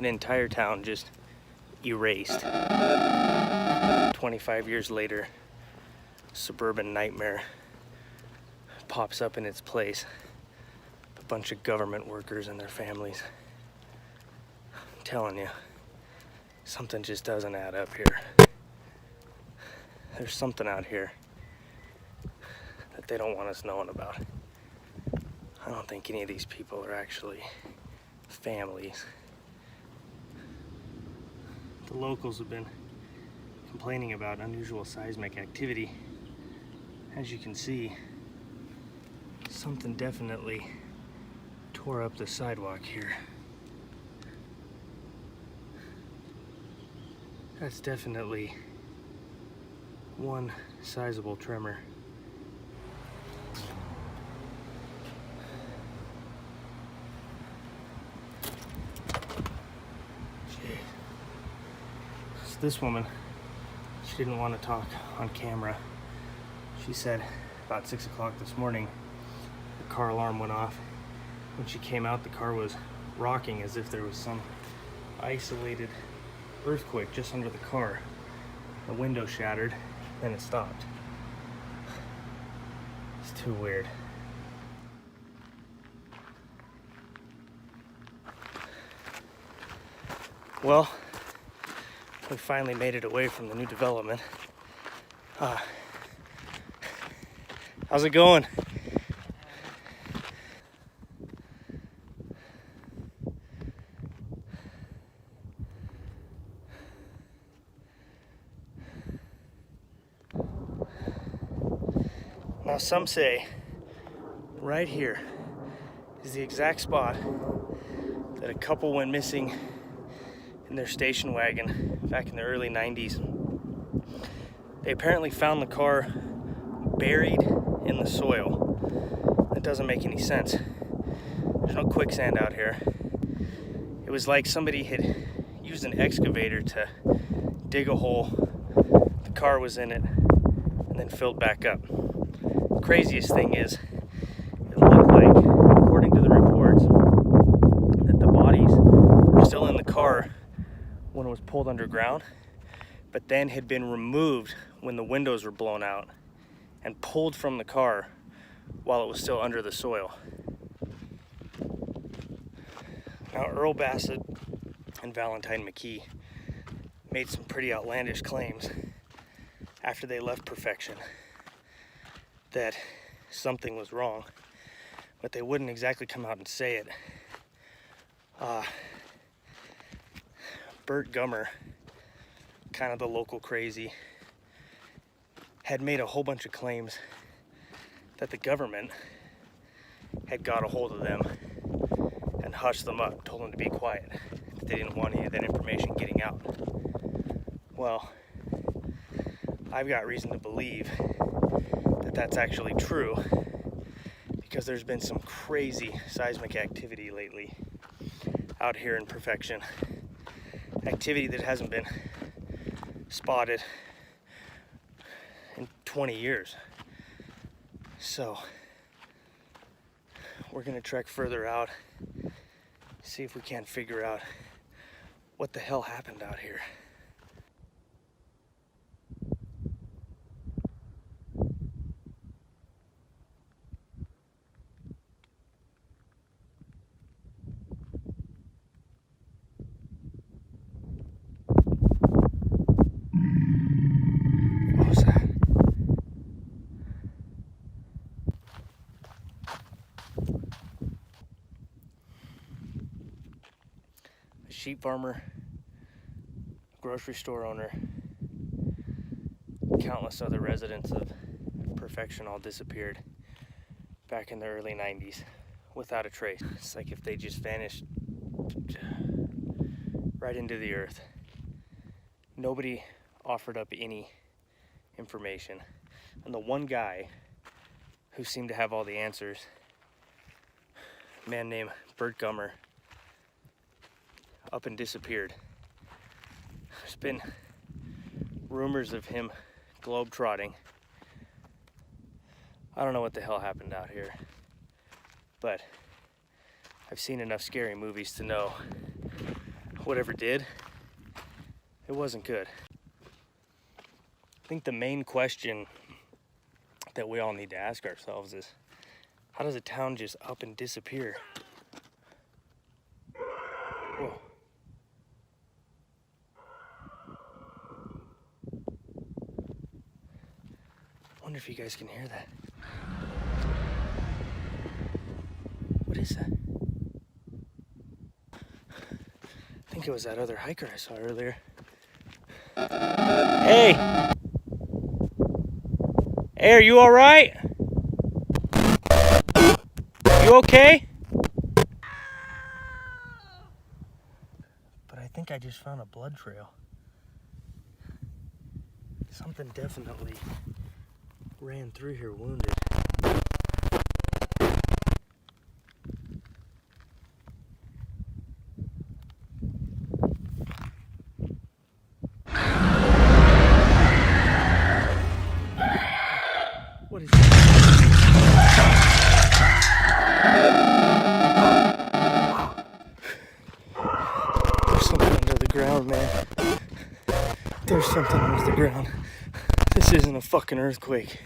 an entire town just erased. 25 years later, suburban nightmare pops up in its place. A bunch of government workers and their families. I'm telling you, something just doesn't add up here. There's something out here that they don't want us knowing about. I don't think any of these people are actually families. The locals have been complaining about unusual seismic activity. As you can see, something definitely tore up the sidewalk here. That's definitely one sizable tremor. Jeez. So this woman, she didn't want to talk on camera. She said about 6 o'clock this morning, the car alarm went off. When she came out, the car was rocking as if there was some isolated earthquake just under the car. The window shattered, then it stopped. It's too weird. Well, we finally made it away from the new development. How's it going? Now some say right here is the exact spot that a couple went missing in their station wagon back in the early 90s. They apparently found the car buried in the soil. That doesn't make any sense. There's no quicksand out here. It was like somebody had used an excavator to dig a hole. The car was in it and then filled back up. The craziest thing is, it looked like, according to the reports, that the bodies were still in the car when it was pulled underground, but then had been removed when the windows were blown out and pulled from the car while it was still under the soil. Now, Earl Bassett and Valentine McKee made some pretty outlandish claims after they left Perfection that something was wrong, but they wouldn't exactly come out and say it. Bert Gummer, kind of the local crazy, had made a whole bunch of claims that the government had got a hold of them and hushed them up, told them to be quiet, that they didn't want any of that information getting out. Well, I've got reason to believe that that's actually true, because there's been some crazy seismic activity lately out here in Perfection. Activity that hasn't been spotted in 20 years. So we're gonna trek further out, see if we can't figure out what the hell happened out here. What was that? A sheep farmer, grocery store owner, countless other residents of Perfection all disappeared back in the early 90s without a trace. It's like if they just vanished right into the earth. Nobody offered up any information. And the one guy who seemed to have all the answers, a man named Bert Gummer, up and disappeared. There's been rumors of him globetrotting. I don't know what the hell happened out here, but I've seen enough scary movies to know whatever did, it wasn't good. I think the main question that we all need to ask ourselves is, how does a town just up and disappear? Whoa. I wonder if you guys can hear that. What is that? I think it was that other hiker I saw earlier. Hey! Hey, are you all right? You okay? But I think I just found a blood trail. Something definitely ran through here wounded. What is that? There's something under the ground, man. There's something under the ground. This isn't a fucking earthquake.